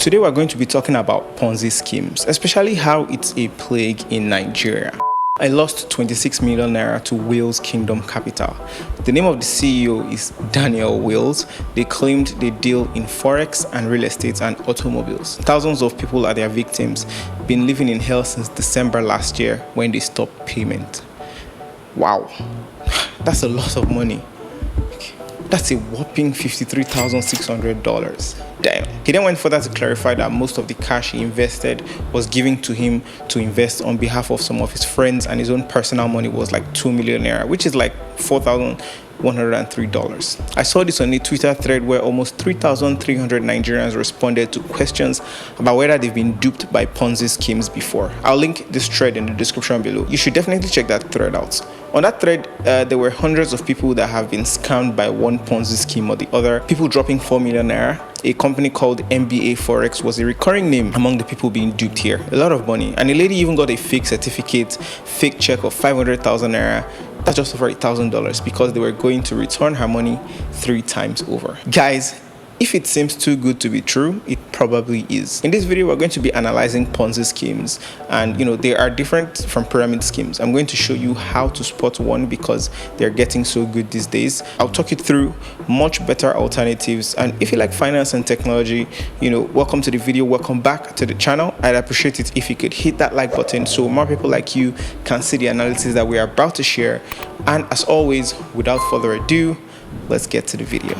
Today we're going to be talking about Ponzi schemes, especially how it's a plague in Nigeria. I lost 26 million naira to Wales Kingdom Capital. The name of the CEO is Daniel Wales. They claimed they deal in forex and real estate and automobiles. Thousands of people are their victims, been living in hell since December last year when they stopped payment. Wow, that's a lot of money. That's a whopping $53,600. Damn. He then went further to clarify that most of the cash he invested was given to him to invest on behalf of some of his friends, and his own personal money was like 2 million naira, which is like $4,103. I saw this on a Twitter thread where almost 3,300 Nigerians responded to questions about whether they've been duped by Ponzi schemes before. I'll link this thread in the description below. You should definitely check that thread out. On that thread, there were hundreds of people that have been scammed by one Ponzi scheme or the other. People dropping 4 million naira. A company called MBA Forex was a recurring name among the people being duped here. A lot of money. And a lady even got a fake certificate, fake check of 500,000 naira. That's just over $1,000 because they were going to return her money 3 times over. Guys, if it seems too good to be true, it probably is. In this video, we're going to be analyzing Ponzi schemes, and they are different from pyramid schemes. I'm going to show you how to spot one because they're getting so good these days. I'll talk you through much better alternatives, and if you like finance and technology, welcome to the video, welcome back to the channel. I'd appreciate it if you could hit that like button so more people like you can see the analysis that we are about to share. And as always, without further ado, let's get to the video.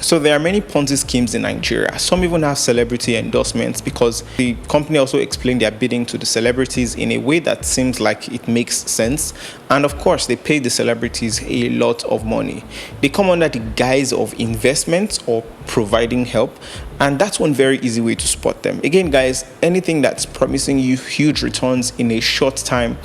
So there are many Ponzi schemes in Nigeria. Some even have celebrity endorsements because the company also explained their bidding to the celebrities in a way that seems like it makes sense. And of course, they pay the celebrities a lot of money. They come under the guise of investments or providing help. And that's one very easy way to spot them. Again, guys, anything that's promising you huge returns in a short time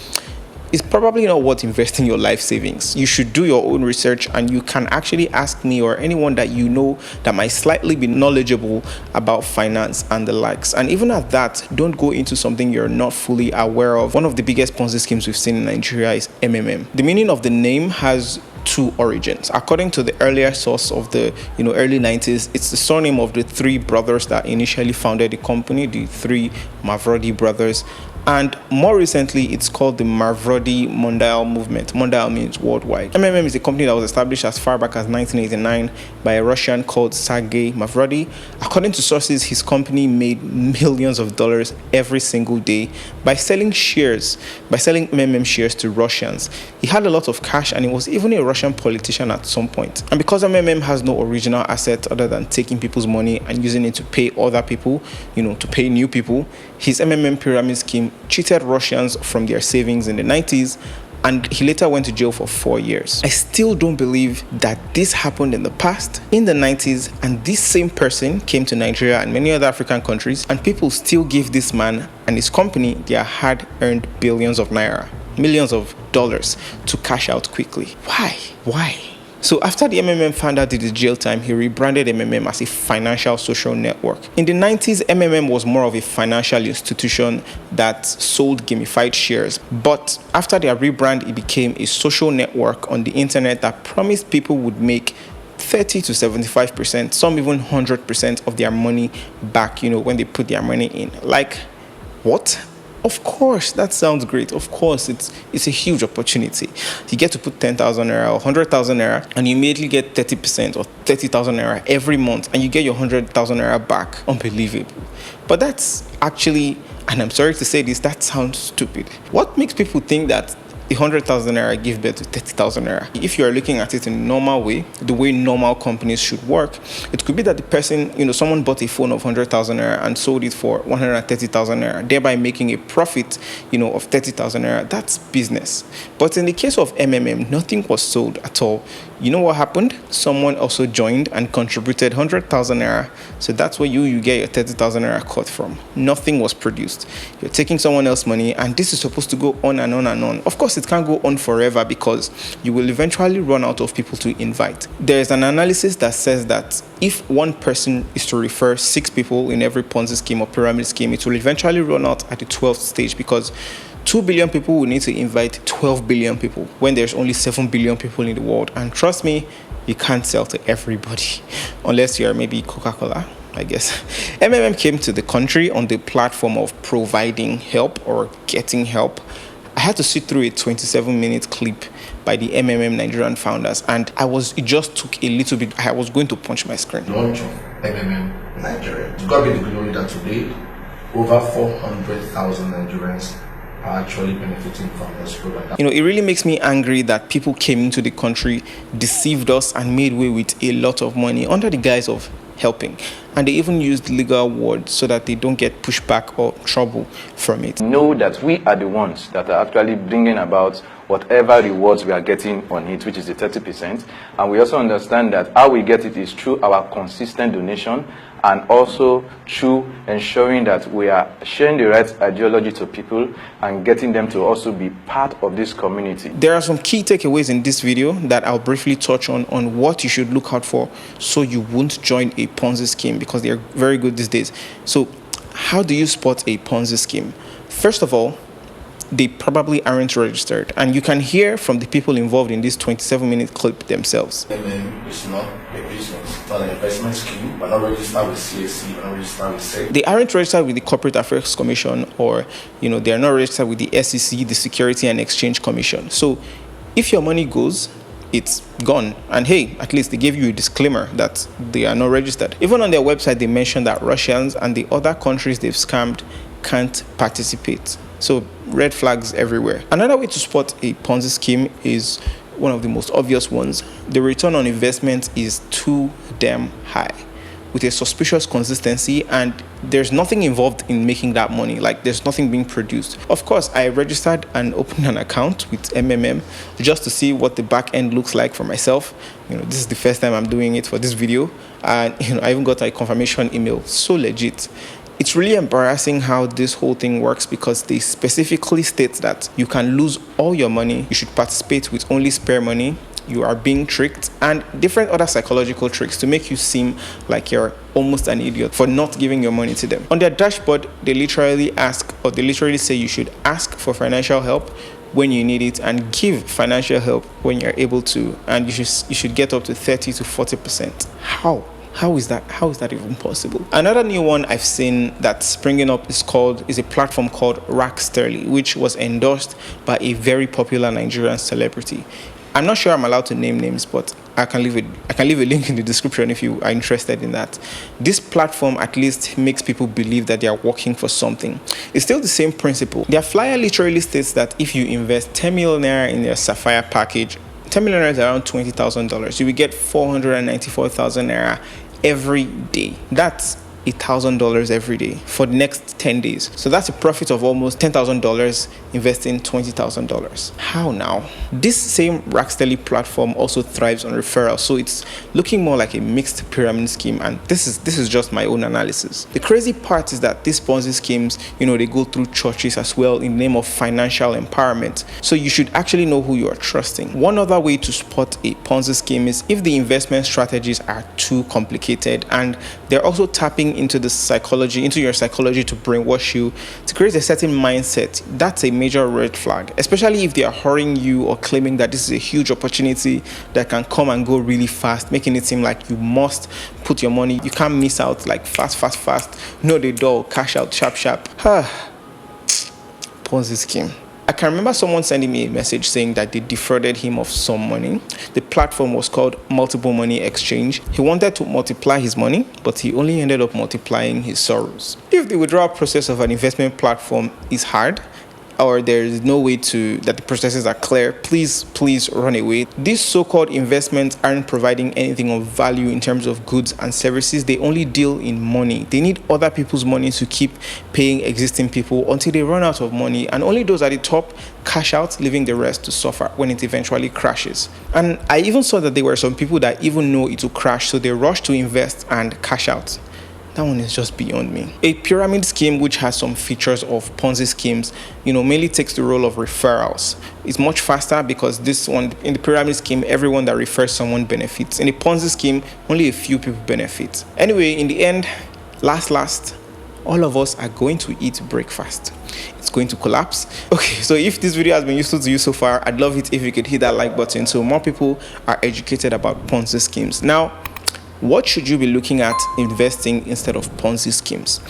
is probably not worth investing your life savings. You should do your own research, and you can actually ask me or anyone that you know that might slightly be knowledgeable about finance and the likes. And even at that, don't go into something you're not fully aware of. One of the biggest Ponzi schemes we've seen in Nigeria is MMM. The meaning of the name has 2 origins. According to the earlier source of the early 90s, it's the surname of the 3 brothers that initially founded the company, the 3 Mavrodi brothers. And more recently, it's called the Mavrodi Mondial movement. Mondial means worldwide. MMM is a company that was established as far back as 1989 by a Russian called Sergei Mavrodi. According to sources, his company made millions of dollars every single day by selling MMM shares to Russians. He had a lot of cash, and he was even a Russian politician at some point. And because MMM has no original asset other than taking people's money and using it to pay other people, to pay new people, his MMM pyramid scheme cheated Russians from their savings in the 90s, and he later went to jail for 4 years. I still don't believe that this happened in the past, in the 90s, and this same person came to Nigeria and many other African countries, and people still give this man and his company their hard-earned billions of naira, millions of dollars to cash out quickly. Why? So after the MMM founder did his jail time, he rebranded MMM as a financial social network. In the 90s, MMM was more of a financial institution that sold gamified shares. But after their rebrand, it became a social network on the internet that promised people would make 30 to 75%, some even 100% of their money back, when they put their money in. Like, what? Of course, that sounds great. Of course, it's a huge opportunity. You get to put 10,000 naira or 100,000 naira, and you immediately get 30% or 30,000 naira every month, and you get your 100,000 naira back. Unbelievable. But that's actually, and I'm sorry to say this, that sounds stupid. What makes people think that 100,000 naira give birth to 30,000 naira? If you are looking at it in a normal way, the way normal companies should work, it could be that the person, someone bought a phone of 100,000 naira and sold it for 130,000 naira, thereby making a profit, of 30,000 naira. That's business. But in the case of MMM, nothing was sold at all. You know what happened? Someone also joined and contributed 100,000 naira. So that's where you get your 30,000 naira cut from. Nothing was produced. You're taking someone else's money, and this is supposed to go on and on and on. Of course, it can't go on forever because you will eventually run out of people to invite. There is an analysis that says that if one person is to refer 6 people in every Ponzi scheme or pyramid scheme, it will eventually run out at the 12th stage because 2 billion people will need to invite 12 billion people when there's only 7 billion people in the world. And trust me, you can't sell to everybody unless you're maybe Coca-Cola, I guess. MMM came to the country on the platform of providing help or getting help. I had to sit through a 27-minute clip by the MMM Nigerian founders, and it just took a little bit. I was going to punch my screen. Launch of MMM Nigeria. It's got to be the glory that today, over 400,000 Nigerians are actually benefiting from this program. It really makes me angry that people came into the country, deceived us, and made way with a lot of money under the guise of helping. And they even used legal words so that they don't get pushback or trouble from it. Know that we are the ones that are actually bringing about whatever rewards we are getting on it, which is the 30%. And we also understand that how we get it is through our consistent donation, and also through ensuring that we are sharing the right ideology to people and getting them to also be part of this community. There are some key takeaways in this video that I'll briefly touch on what you should look out for so you won't join a Ponzi scheme, because they're very good these days. So how do you spot a Ponzi scheme? First of all, they probably aren't registered, and you can hear from the people involved in this 27-minute clip themselves. MMM is not a business, it's not an investment scheme. We're not registered with CAC, we're not registered with SEC. They aren't registered with the Corporate Affairs Commission, or they are not registered with the SEC, the Security and Exchange Commission. So if your money goes, it's gone. And hey, at least they gave you a disclaimer that they are not registered. Even on their website, they mentioned that Russians and the other countries they've scammed can't participate. So red flags everywhere. Another way to spot a Ponzi scheme is one of the most obvious ones. The return on investment is too damn high, with a suspicious consistency, and there's nothing involved in making that money. Like, there's nothing being produced. Of course, I registered and opened an account with MMM just to see what the back end looks like for myself. This is the first time I'm doing it for this video, and I even got a confirmation email. So legit. It's really embarrassing how this whole thing works, because they specifically state that you can lose all your money, you should participate with only spare money, you are being tricked, and different other psychological tricks to make you seem like you're almost an idiot for not giving your money to them. On their dashboard, they literally say you should ask for financial help when you need it and give financial help when you're able to, and you should get up to 30 to 40%. How is that even possible? Another new one I've seen that's springing up is a platform called Racksterly, which was endorsed by a very popular Nigerian celebrity. I'm not sure I'm allowed to name names, but I can leave a link in the description if you are interested in that. This platform at least makes people believe that they are working for something. It's still the same principle. Their flyer literally states that if you invest 10 million naira in their Sapphire package, 10 million naira is around $20,000, you will get 494,000 naira every day. That's $1,000 every day for the next 10 days. So that's a profit of almost $10,000 investing $20,000. How now? This same Racksterly platform also thrives on referrals, so it's looking more like a mixed pyramid scheme, and this is just my own analysis. The crazy part is that these Ponzi schemes, they go through churches as well in the name of financial empowerment. So you should actually know who you are trusting. One other way to spot a Ponzi scheme is if the investment strategies are too complicated and they're also tapping into your psychology to brainwash you, to create a certain mindset. That's a major red flag, especially if they are hurrying you or claiming that this is a huge opportunity that can come and go really fast, making it seem like you must put your money, you can't miss out, like fast, know the door, cash out, sharp. Ponzi scheme. I can remember someone sending me a message saying that they defrauded him of some money. The platform was called Multiple Money Exchange. He wanted to multiply his money, but he only ended up multiplying his sorrows. If the withdrawal process of an investment platform is hard, or there is no way that the processes are clear, please run away. These so-called investments aren't providing anything of value in terms of goods and services. They only deal in money. They need other people's money to keep paying existing people until they run out of money, and only those at the top cash out, leaving the rest to suffer when it eventually crashes. And I even saw that there were some people that even know it will crash, so they rush to invest and cash out. That one is just beyond me. A pyramid scheme, which has some features of Ponzi schemes, mainly takes the role of referrals. It's much faster because this one, in the pyramid scheme, everyone that refers someone benefits. In a Ponzi scheme, only a few people benefit. Anyway, in the end, last, all of us are going to eat breakfast. It's going to collapse. Okay, so if this video has been useful to you so far, I'd love it if you could hit that like button so more people are educated about Ponzi schemes. Now, what should you be looking at investing instead of Ponzi schemes?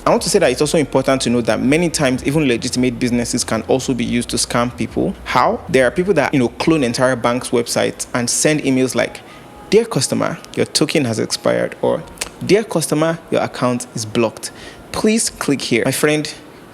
I want to say that it's also important to know that many times even legitimate businesses can also be used to scam people. How? There are people that clone entire banks' websites and send emails like, "Dear customer, your token has expired," or "Dear customer, your account is blocked. Please click here." My friend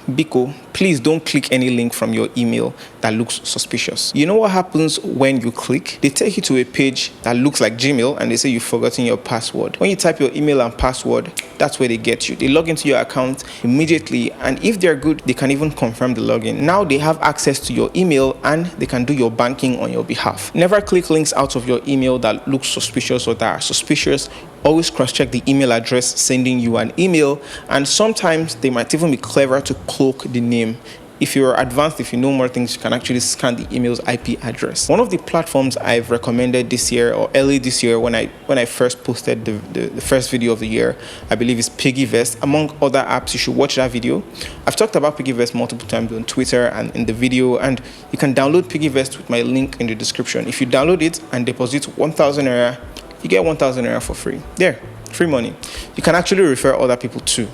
Biko, please don't click any link from your email that looks suspicious. You know what happens when you click? They take you to a page that looks like Gmail and they say you've forgotten your password. When you type your email and password, that's where they get you. They log into your account immediately, and if they're good, they can even confirm the login. Now they have access to your email and they can do your banking on your behalf. Never click links out of your email that look suspicious or that are suspicious. Always cross-check the email address sending you an email, and sometimes they might even be clever to cloak the name. If you're advanced, if you know more things, you can actually scan the email's IP address. One of the platforms I've recommended this year or early this year when I first posted the first video of the year, I believe is PiggyVest. Among other apps, you should watch that video. I've talked about PiggyVest multiple times on Twitter and in the video, and you can download PiggyVest with my link in the description. If you download it and deposit 1,000 naira, you get 1,000 naira for free. There, free money. You can actually refer other people too.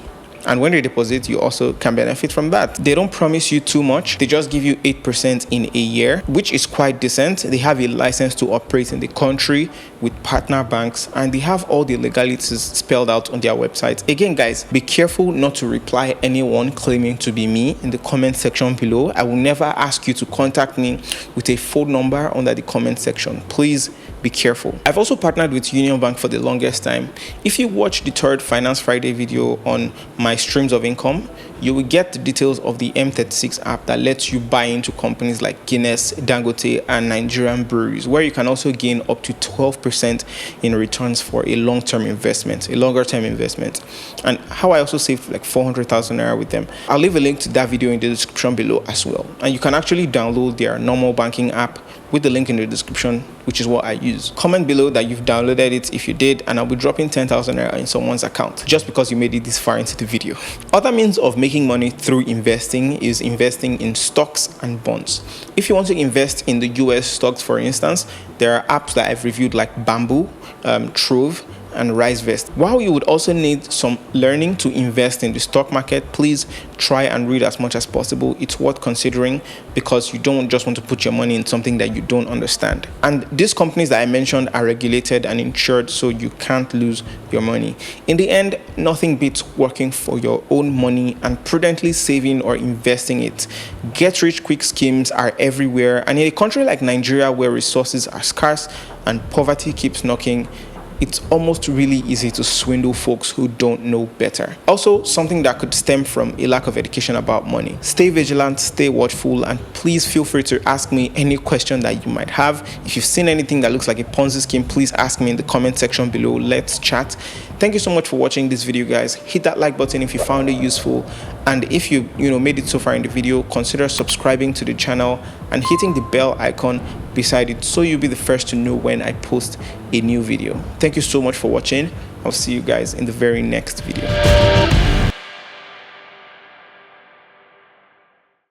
And when they deposit, you also can benefit from that. They don't promise you too much. They just give you 8% in a year, which is quite decent. They have a license to operate in the country with partner banks, and they have all the legalities spelled out on their website. Again, guys, be careful not to reply anyone claiming to be me in the comment section below. I will never ask you to contact me with a phone number under the comment section. Please be careful. I've also partnered with UnionBank for the longest time. If you watch the third Finance Friday video on my streams of income, you will get the details of the M36 app that lets you buy into companies like Guinness, Dangote, and Nigerian breweries, where you can also gain up to 12% in returns for a long-term investment, a longer-term investment. And how I also saved like 400,000 naira with them. I'll leave a link to that video in the description below as well. And you can actually download their normal banking app with the link in the description, which is what I use. Comment below that you've downloaded it if you did, and I'll be dropping 10,000 naira in someone's account just because you made it this far into the video. Other means of making money through investing is investing in stocks and bonds. If you want to invest in the US stocks, for instance, there are apps that I've reviewed like Bamboo, Trove, and RiseVest. While you would also need some learning to invest in the stock market, please try and read as much as possible. It's worth considering because you don't just want to put your money in something that you don't understand. And these companies that I mentioned are regulated and insured, so you can't lose your money. In the end, nothing beats working for your own money and prudently saving or investing it. Get rich quick schemes are everywhere, and in a country like Nigeria where resources are scarce and poverty keeps knocking, it's almost really easy to swindle folks who don't know better. Also, something that could stem from a lack of education about money. Stay vigilant, stay watchful, and please feel free to ask me any question that you might have. If you've seen anything that looks like a Ponzi scheme, please ask me in the comment section below. Let's chat. Thank you so much for watching this video, guys. Hit that like button if you found it useful, and if you made it so far in the video, consider subscribing to the channel and hitting the bell icon beside it so you'll be the first to know when I post a new video. Thank you so much for watching. I'll see you guys in the very next video.